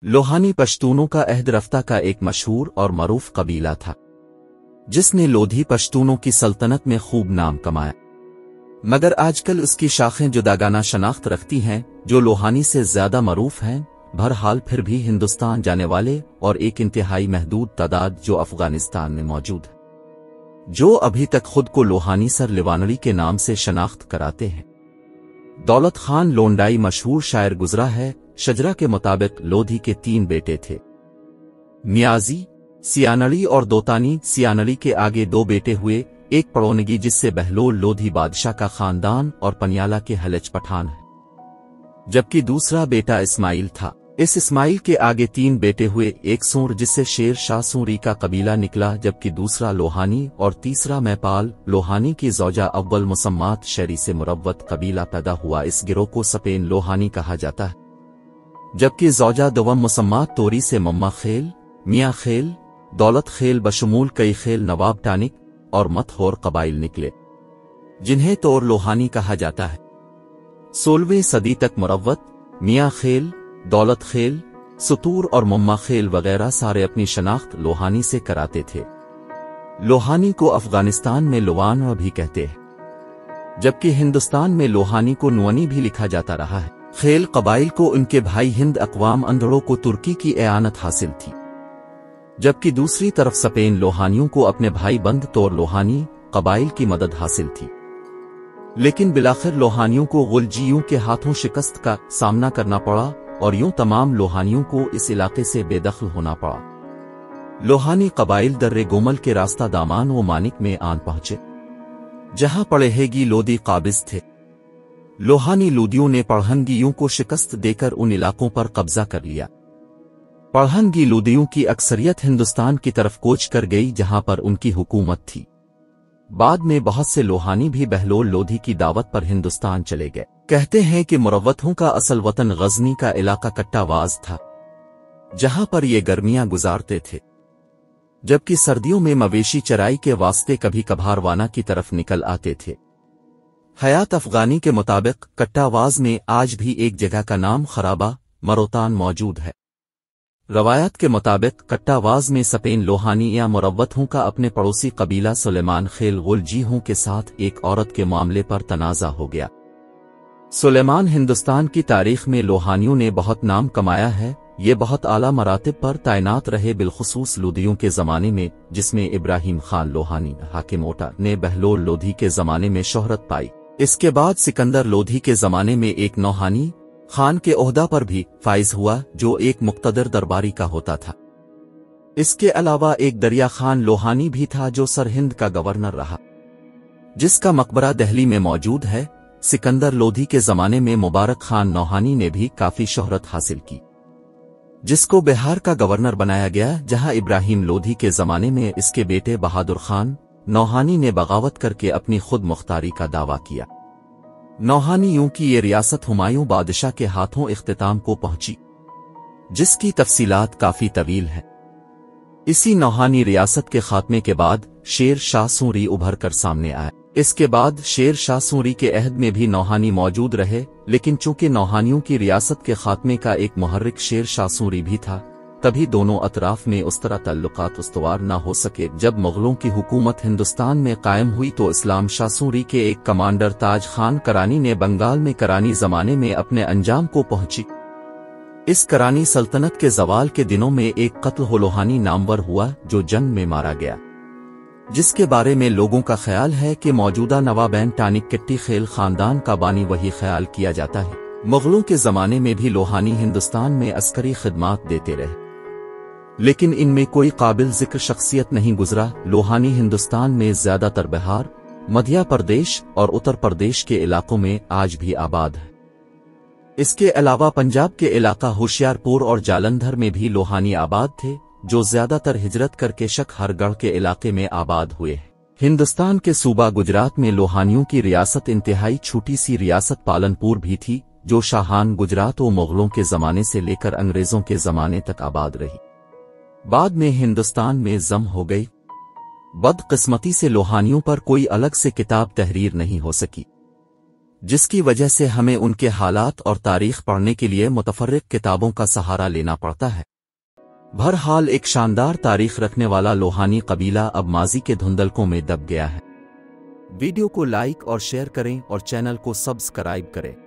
लोहानी पश्तूनों का अहद रफ्ता का एक मशहूर और मरूफ कबीला था, जिसने लोधी पश्तूनों की सल्तनत में खूब नाम कमाया। मगर आजकल उसकी शाखें जुदागाना शनाख्त रखती हैं, जो लोहानी से ज्यादा मरूफ हैं। बहरहाल फिर भी हिंदुस्तान जाने वाले और एक इंतहाई महदूद तादाद जो अफगानिस्तान में मौजूद है, जो अभी तक खुद को लोहानी सर लिवानरी के नाम से शनाख्त कराते हैं। दौलत खान लोंडाई मशहूर शायर गुजरा है। शजरा के मुताबिक लोधी के 3 बेटे थे, नियाजी, सियानड़ी और दोतानी। सियानड़ी के आगे 2 बेटे हुए, एक पड़ोनगी जिससे बहलोल लोधी बादशाह का खानदान और पनियाला के हलज पठान है, जबकि दूसरा बेटा इस्माइल था। इस इस्माइल के आगे 3 बेटे हुए, एक सूर जिससे शेर शाह सूरी का कबीला निकला, जबकि दूसरा लोहानी और तीसरा मैपाल लोहानी की ज़ौजा अव्वल मुसम्मात शरी से मुरव्वत कबीला पैदा हुआ। इस गिरोह को सपेन लोहानी कहा जाता है, जबकि ज़ौजा दवम मुसम्मात तोरी से मम्मा खेल, मियाँ खेल, दौलत खेल बशमूल कई खेल, नवाब टानिक और मतहोर कबाइल निकले, जिन्हें तोर लोहानी कहा जाता है। 16वीं सदी तक मुरव्वत, मियाँ खेल, दौलत खेल, सुतूर और मम्मा खेल वगैरह सारे अपनी शनाख्त लोहानी से कराते थे। लोहानी को अफगानिस्तान में लोवान भी कहते हैं, जबकि हिंदुस्तान में लोहानी को नुअनी भी लिखा जाता रहा है। खेल कबाइल को उनके भाई हिंद अक़वाम अंधड़ों को तुर्की की एआनत हासिल थी, जबकि दूसरी तरफ सपेन लोहानियों को अपने भाई बंद तोर लोहानी कबाइल की मदद हासिल थी। लेकिन बिलाखिर लोहानियों को गुलजियों के हाथों शिकस्त का सामना करना पड़ा और यूं तमाम लोहानियों को इस इलाके से बेदखल होना पड़ा। लोहानी कबाइल दर्रे गोमल के रास्ता दामान व मानिक में आन पहुंचे, जहां पड़ेहेगी लोदी काबिज थे। लोहानी लोदियों ने पढ़नगियों को शिकस्त देकर उन इलाकों पर कब्जा कर लिया। पढ़नगी लोदियों की अक्सरियत हिंदुस्तान की तरफ कूच कर गई, जहां पर उनकी हुकूमत थी। बाद में बहुत से लोहानी भी बहलोल लोधी की दावत पर हिंदुस्तान चले गए। कहते हैं कि मुरव्वतों का असल वतन गजनी का इलाका कट्टावाज था, जहां पर ये गर्मियां गुजारते थे, जबकि सर्दियों में मवेशी चराई के वास्ते कभी कभार वाना की तरफ निकल आते थे। हयात अफगानी के मुताबिक कट्टावाज में आज भी एक जगह का नाम खराबा मरोतान मौजूद है। रवायत के मुताबिक कट्टावाज में सपेन लोहानी या मुरव्वतों का अपने पड़ोसी कबीला सुलेमान खेल गुलजीहों के साथ एक औरत के मामले पर तनाज़ा हो गया। सुलेमान हिंदुस्तान की तारीख में लोहानियों ने बहुत नाम कमाया है। ये बहुत आला मरातिब पर तैनात रहे, बिलखुसूस लोदियों के ज़माने में, जिसमें इब्राहिम खान लोहानी हाकिम ओटा ने बहलोल लोधी के ज़माने में शोहरत पाई। इसके बाद सिकंदर लोधी के ज़माने में एक नौहानी खान के ओहदा पर भी फाइज हुआ, जो एक मुक्तदर दरबारी का होता था। इसके अलावा एक दरिया खान लोहानी भी था, जो सरहिंद का गवर्नर रहा, जिसका मकबरा दिल्ली में मौजूद है। सिकंदर लोधी के ज़माने में मुबारक खान नौहानी ने भी काफ़ी शोहरत हासिल की, जिसको बिहार का गवर्नर बनाया गया, जहां इब्राहिम लोधी के ज़माने में इसके बेटे बहादुर खान नौहानी ने बगावत करके अपनी खुद मुख्तारी का दावा किया। नौहानियों की ये रियासत हुमायूं बादशाह के हाथों इख्तिताम को पहुंची, जिसकी तफसीलात काफी तवील है। इसी नौहानी रियासत के खात्मे के बाद शेर शाह सूरी उभर कर सामने आया। इसके बाद शेर शाह सूरी के अहद में भी नौहानी मौजूद रहे, लेकिन चूंकि नौहानियों की रियासत के खात्मे का एक मुहर्रिक शेर शाह सूरी भी था, तभी दोनों अतराफ में उस तरह तल्लुकात उस्तवार न हो सके। जब मुगलों की हुकूमत हिंदुस्तान में कायम हुई तो इस्लाम शाह सूरी के एक कमांडर ताज खान करानी ने बंगाल में करानी जमाने में अपने अंजाम को पहुंची। इस करानी सल्तनत के जवाल के दिनों में एक कत्ल लोहानी नामवर हुआ, जो जंग में मारा गया, जिसके बारे में लोगों का ख्याल है कि मौजूदा नवाबैन टानिक किट्टी खेल खानदान का बानी वही ख्याल किया जाता है। मुगलों के जमाने में भी लोहानी हिंदुस्तान में अस्करी खिदमात देते रहे, लेकिन इनमें कोई काबिल जिक्र शख्सियत नहीं गुजरा। लोहानी हिंदुस्तान में ज्यादातर बिहार, मध्य प्रदेश और उत्तर प्रदेश के इलाकों में आज भी आबाद है। इसके अलावा पंजाब के इलाका होशियारपुर और जालंधर में भी लोहानी आबाद थे, जो ज्यादातर हिजरत करके शकहरगढ़ के इलाके में आबाद हुए हैं। हिंदुस्तान के सूबा गुजरात में लोहानियों की रियासत इंतहाई छोटी सी रियासत पालनपुर भी थी, जो शाहान गुजरात व मुगलों के जमाने से लेकर अंग्रेजों के जमाने तक आबाद रही। बाद में हिंदुस्तान में जम हो गई। बदकिस्मती से लोहानियों पर कोई अलग से किताब तहरीर नहीं हो सकी। जिसकी वजह से हमें उनके हालात और तारीख पढ़ने के लिए मुतफर्रिक किताबों का सहारा लेना पड़ता है। बहरहाल एक शानदार तारीख रखने वाला लोहानी कबीला अब माजी के धुंधलकों में दब गया है। वीडियो को लाइक और शेयर करें और चैनल को सब्सक्राइब करें।